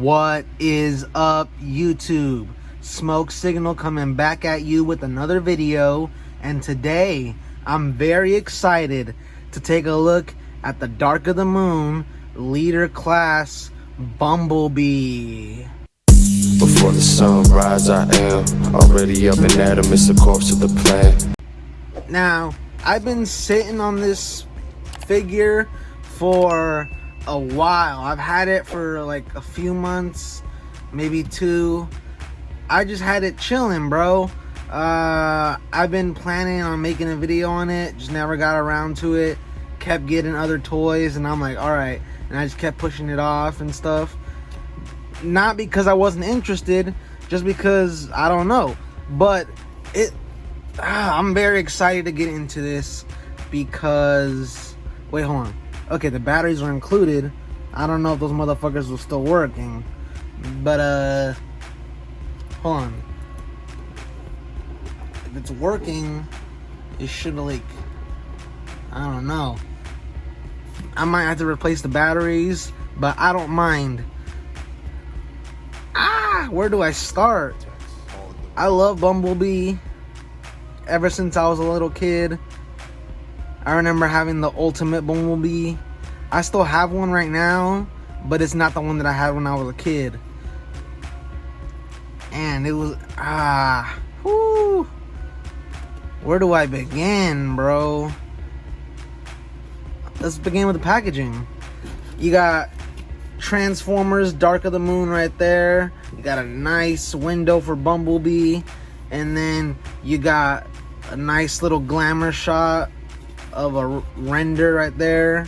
What is up, YouTube? Smoke Signal coming back at you with another video, and today I'm very excited to take a look at the Dark of the Moon Leader Class Bumblebee. Before the sunrise, I am already up and at 'em. It's the course of the plan. Now, I've been sitting on this figure for a while. I've had it for like a few months, maybe 2. I just had it chilling, bro. I've been planning on making a video on it, just never got around to it. Kept getting other toys, and I'm like, alright. And I just kept pushing it off and stuff. Not because I wasn't interested, just because I don't know. But I'm very excited to get into this because, wait, hold on. Okay, the batteries are included. I don't know if those motherfuckers were still working, but hold on. If it's working, it should, like, I don't know. I might have to replace the batteries, but I don't mind. Where do I start? I love Bumblebee ever since I was a little kid. I remember having the ultimate Bumblebee. I still have one right now, but it's not the one that I had when I was a kid. And it was, whoo. Where do I begin, bro? Let's begin with the packaging. You got Transformers Dark of the Moon right there. You got a nice window for Bumblebee. And then you got a nice little glamour shot of a render right there.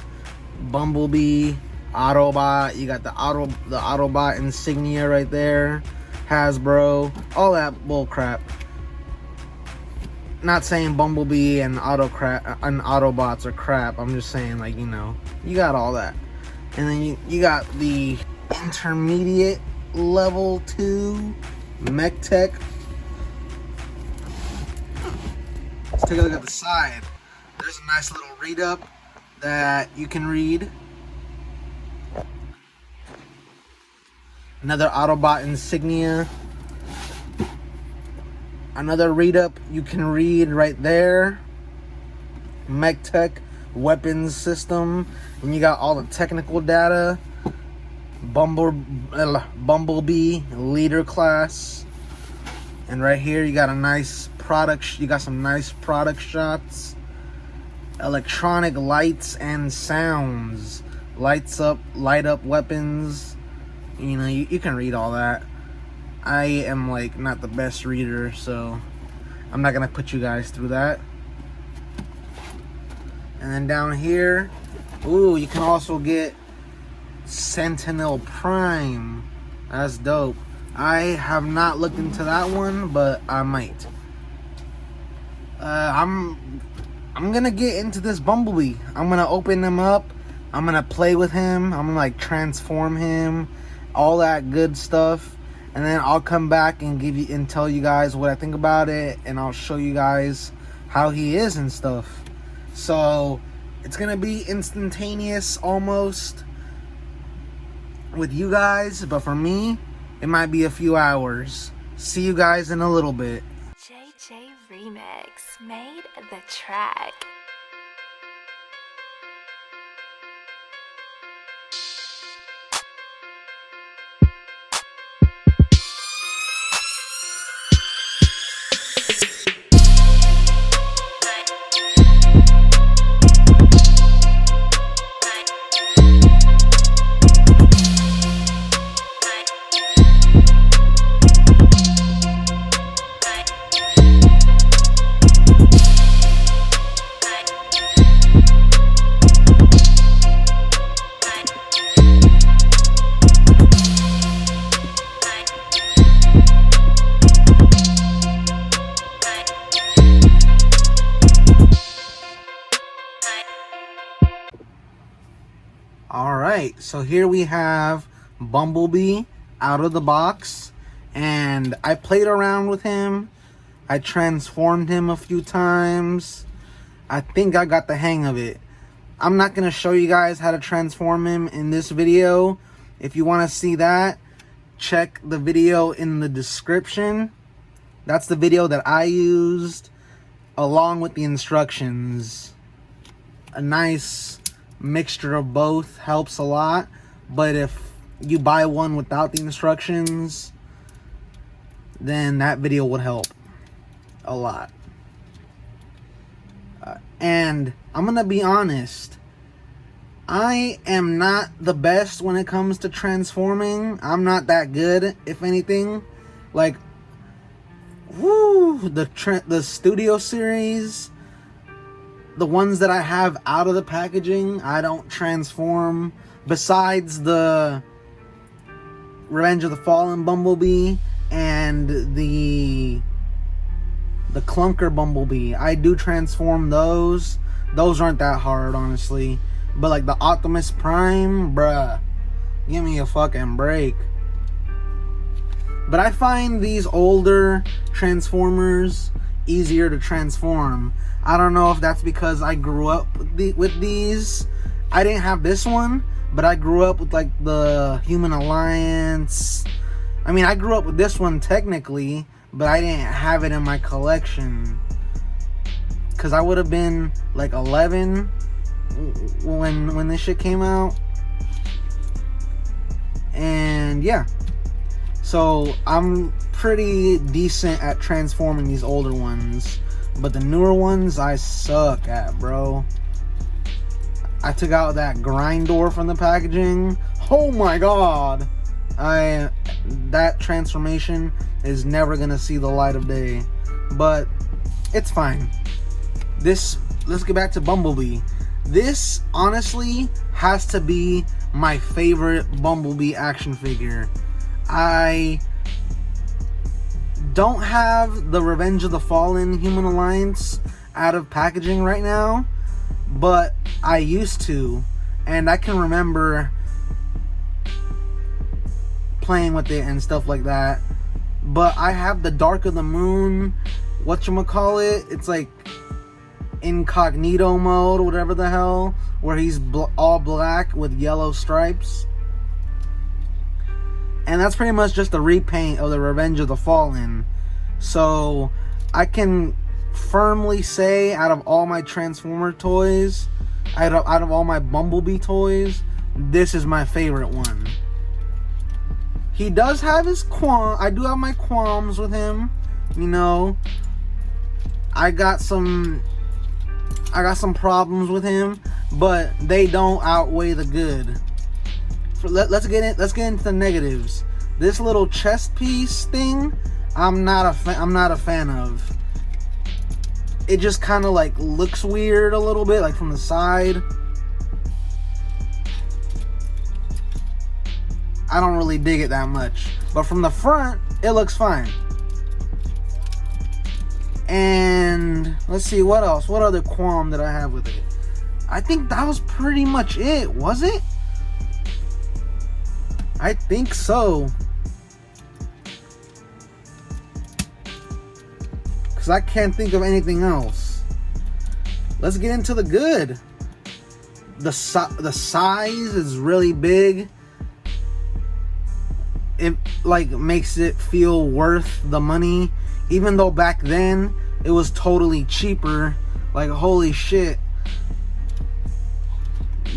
Bumblebee, Autobot. You got the Autobot insignia right there. Hasbro, all that bull crap. Not saying Bumblebee and Autobots are crap. I'm just saying, like, you know, you got all that. And then you got the intermediate level 2 mech tech. Let's take a look at the side. There's a nice little read up that you can read. Another Autobot insignia. Another read up you can read right there. Mech Tech weapons system. And you got all the technical data. Bumblebee Leader Class. And right here you got a nice product. You got some nice product shots. Electronic lights and sounds. Light up weapons. You know, you can read all that. I am, like, not the best reader, so I'm not gonna put you guys through that. And then down here, ooh, you can also get Sentinel Prime. That's dope. I have not looked into that one, but I might. I'm gonna get into this Bumblebee. I'm gonna open him up. I'm gonna play with him. I'm gonna, like, transform him, all that good stuff. And then I'll come back and tell you guys what I think about it, and I'll show you guys how he is and stuff. So it's gonna be instantaneous almost with you guys, but for me, it might be a few hours. See you guys in a little bit. JJ Remix made the track. Alright, so here we have Bumblebee out of the box, and I played around with him. I transformed him a few times. I think I got the hang of it. I'm not going to show you guys how to transform him in this video. If you want to see that, check the video in the description. That's the video that I used along with the instructions. A nice mixture of both helps a lot, but if you buy one without the instructions, then that video would help a lot. And I'm gonna be honest, I am not the best when it comes to transforming. I'm not that good, if anything. Like, the studio series, the ones that I have out of the packaging, I don't transform. Besides the Revenge of the Fallen Bumblebee and the Clunker Bumblebee, I do transform those. Those aren't that hard, honestly. But like the Optimus Prime, bruh, give me a fucking break. But I find these older Transformers easier to transform. I don't know if that's because I grew up with these. I didn't have this one, but I grew up with like the Human Alliance. I mean, I grew up with this one technically, but I didn't have it in my collection. Because I would have been like 11 when this shit came out. And yeah. So I'm pretty decent at transforming these older ones. But the newer ones, I suck at, bro. I took out that Grindor from the packaging. Oh my god. That transformation is never gonna see the light of day. But it's fine. Let's get back to Bumblebee. This honestly has to be my favorite Bumblebee action figure. I don't have the Revenge of the Fallen Human Alliance out of packaging right now, but I used to, and I can remember playing with it and stuff like that. But I have the Dark of the Moon, whatchamacallit, it's like incognito mode, whatever the hell, where he's all black with yellow stripes. And that's pretty much just a repaint of the Revenge of the Fallen. So I can firmly say, out of all my Transformer toys, out of all my Bumblebee toys, this is my favorite one. He does have his I do have my qualms with him. You know, I got some problems with him, but they don't outweigh the good. Let's get into the negatives. This little chest piece thing, I'm not a fan of. It just kind of like looks weird a little bit, like from the side. I don't really dig it that much, but from the front, it looks fine. And let's see, what else? What other qualm did I have with it? I think that was pretty much it, was it? I think so. Because I can't think of anything else. Let's get into the good. The size is really big. It like makes it feel worth the money. Even though back then it was totally cheaper. Like, holy shit.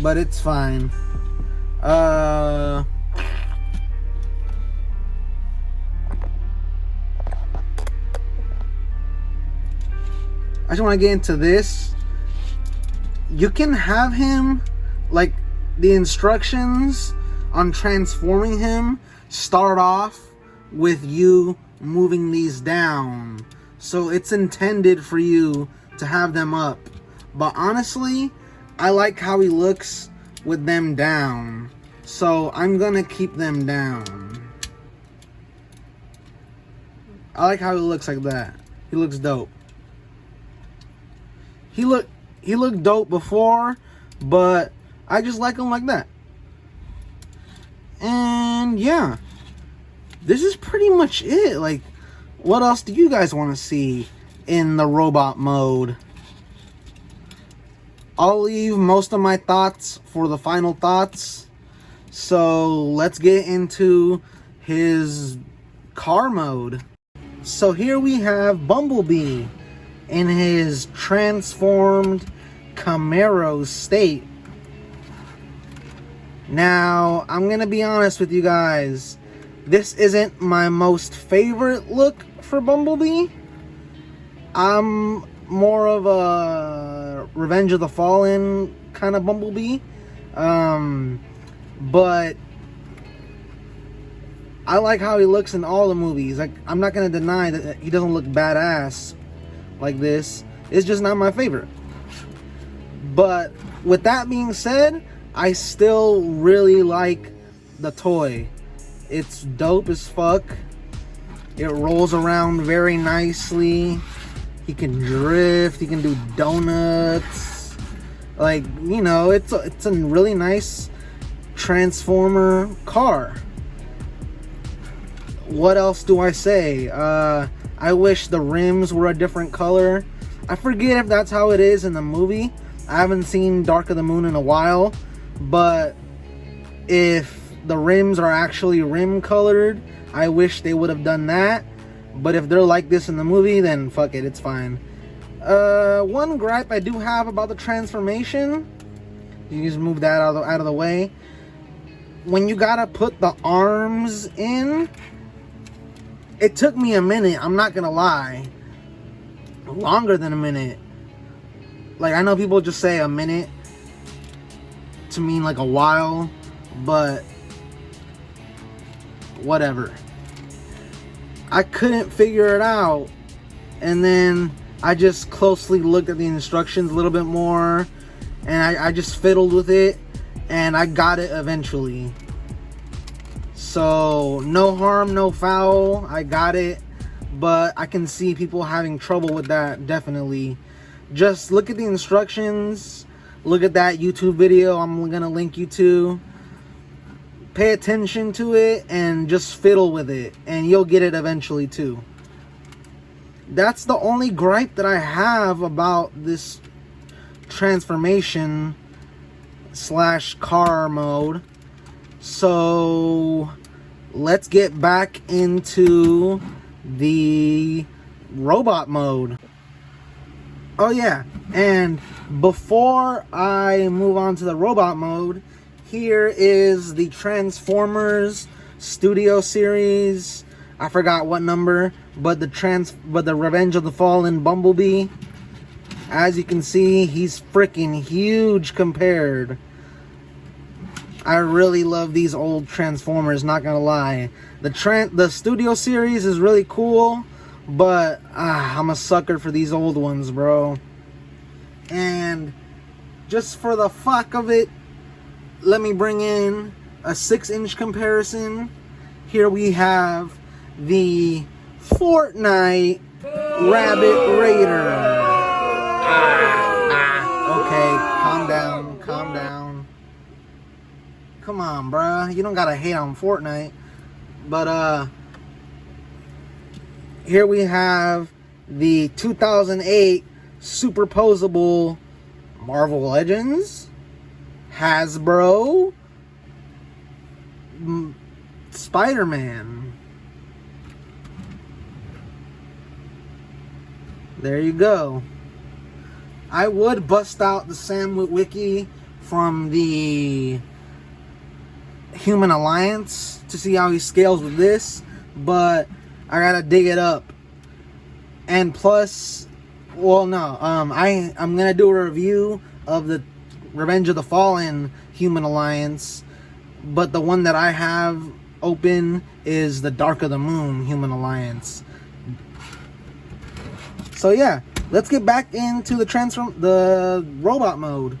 But it's fine. I just want to get into this. You can have him, like, the instructions on transforming him start off with you moving these down. So it's intended for you to have them up. But honestly, I like how he looks with them down. So I'm gonna keep them down. I like how he looks like that. He looks dope. He looked dope before, but I just like him like that. And yeah, this is pretty much it. Like, what else do you guys want to see in the robot mode? I'll leave most of my thoughts for the final thoughts. So let's get into his car mode. So here we have Bumblebee in his transformed Camaro state. Now, I'm gonna be honest with you guys. This isn't my most favorite look for Bumblebee. I'm more of a Revenge of the Fallen kind of Bumblebee. But I like how he looks in all the movies. Like, I'm not gonna deny that he doesn't look badass like this. It's just not my favorite. But with that being said, I still really like the toy. It's dope as fuck. It rolls around very nicely. He can drift. He can do donuts. Like, you know, it's a really nice Transformer car. What else do I say? I wish the rims were a different color. I forget if that's how it is in the movie. I haven't seen Dark of the Moon in a while. But if the rims are actually rim colored, I wish they would have done that. But if they're like this in the movie, then fuck it, it's fine. One gripe I do have about the transformation, you just move that out of the way. When you gotta put the arms in, it took me a minute, I'm not gonna lie. Longer than a minute. Like, I know people just say a minute to mean like a while, but whatever. I couldn't figure it out, and then I just closely looked at the instructions a little bit more, and I just fiddled with it, and I got it eventually. So no harm, no foul. I got it, but I can see people having trouble with that, definitely. Just look at the instructions. Look at that YouTube video I'm gonna link you to. Pay attention to it and just fiddle with it, and you'll get it eventually too. That's the only gripe that I have about this transformation / car mode. So let's get back into the robot mode. Oh yeah, and before I move on to the robot mode, here is the Transformers Studio Series. I forgot what number, but the Revenge of the Fallen Bumblebee. As you can see, he's freaking huge compared. I really love these old Transformers, not gonna lie. The Studio Series is really cool, but I'm a sucker for these old ones, bro. And just for the fuck of it, let me bring in a 6-inch comparison. Here we have the Fortnite Rabbit Raider. Okay, calm down. Come on, bruh. You don't gotta hate on Fortnite. But, here we have the 2008 superposable Marvel Legends, Hasbro, Spider-Man. There you go. I would bust out the Sam Witwicky from the Human Alliance to see how he scales with this, but I gotta dig it up. And plus, well, no, I'm gonna do a review of the Revenge of the Fallen Human Alliance, but the one that I have open is the Dark of the Moon Human Alliance. So yeah, let's get back into the robot mode.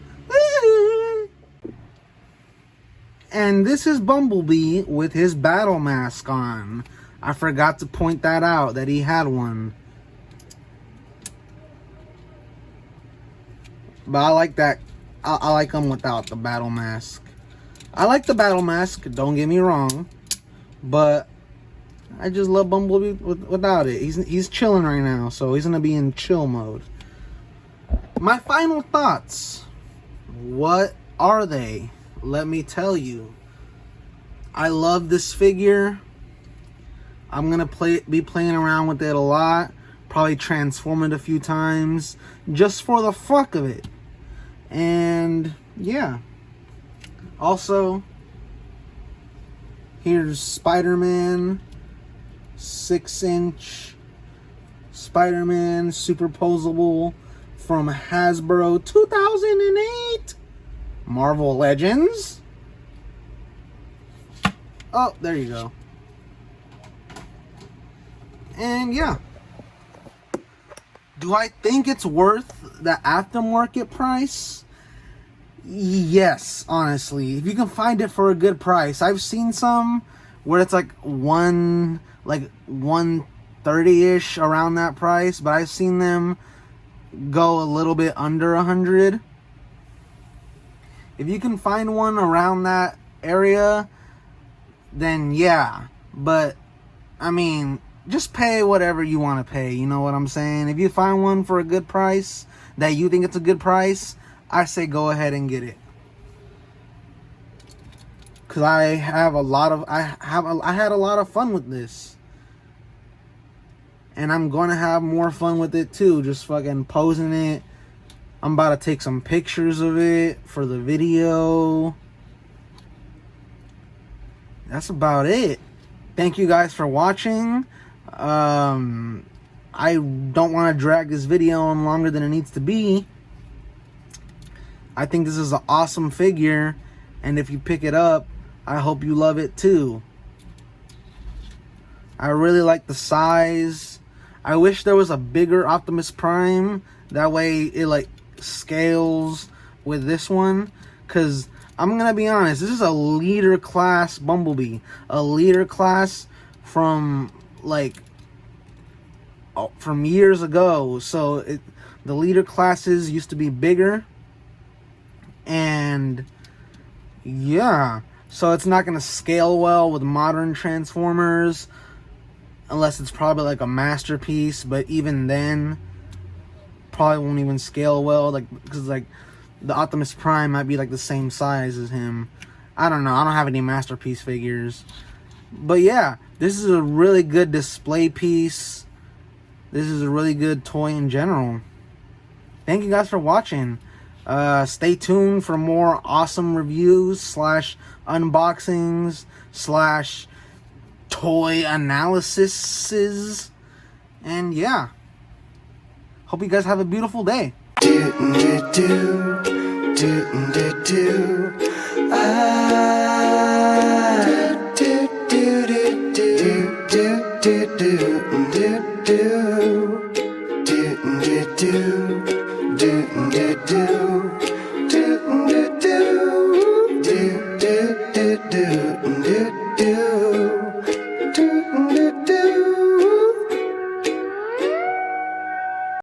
And this is Bumblebee with his battle mask on. I forgot to point that out, that he had one. But I like that. I like him without the battle mask. I like the battle mask, don't get me wrong. But I just love Bumblebee without it. He's chilling right now, so he's gonna be in chill mode. My final thoughts. What are they? Let me tell you. I love this figure. I'm gonna be playing around with it a lot. Probably transform it a few times just for the fuck of it. And yeah. Also, here's Spider-Man, 6-inch Spider-Man superposable from Hasbro 2008. Marvel Legends. Oh, there you go. And yeah. Do I think it's worth the aftermarket price? Yes, honestly. If you can find it for a good price. I've seen some where it's like 130-ish around that price, but I've seen them go a little bit under 100. If you can find one around that area, then yeah. But I mean, just pay whatever you want to pay, you know what I'm saying? If you find one for a good price, that you think it's a good price, I say go ahead and get it. Cause I had a lot of fun with this. And I'm gonna have more fun with it too, just fucking posing it. I'm about to take some pictures of it for the video. That's about it. Thank you guys for watching. I don't want to drag this video on longer than it needs to be. I think this is an awesome figure, and if you pick it up, I hope you love it too. I really like the size. I wish there was a bigger Optimus Prime. That way it like scales with this one. Because I'm going to be honest, this is a Leader Class Bumblebee. A Leader Class from from years ago. So the Leader Classes used to be bigger. And yeah, so it's not going to scale well with modern Transformers. Unless it's probably like a masterpiece, but even then, probably won't even scale well. Because the Optimus Prime might be like the same size as him. I don't know. I don't have any masterpiece figures. But yeah, this is a really good display piece. This is a really good toy in general. Thank you guys for watching. Stay tuned for more awesome reviews / unboxings / toy analyses. And yeah, hope you guys have a beautiful day. Do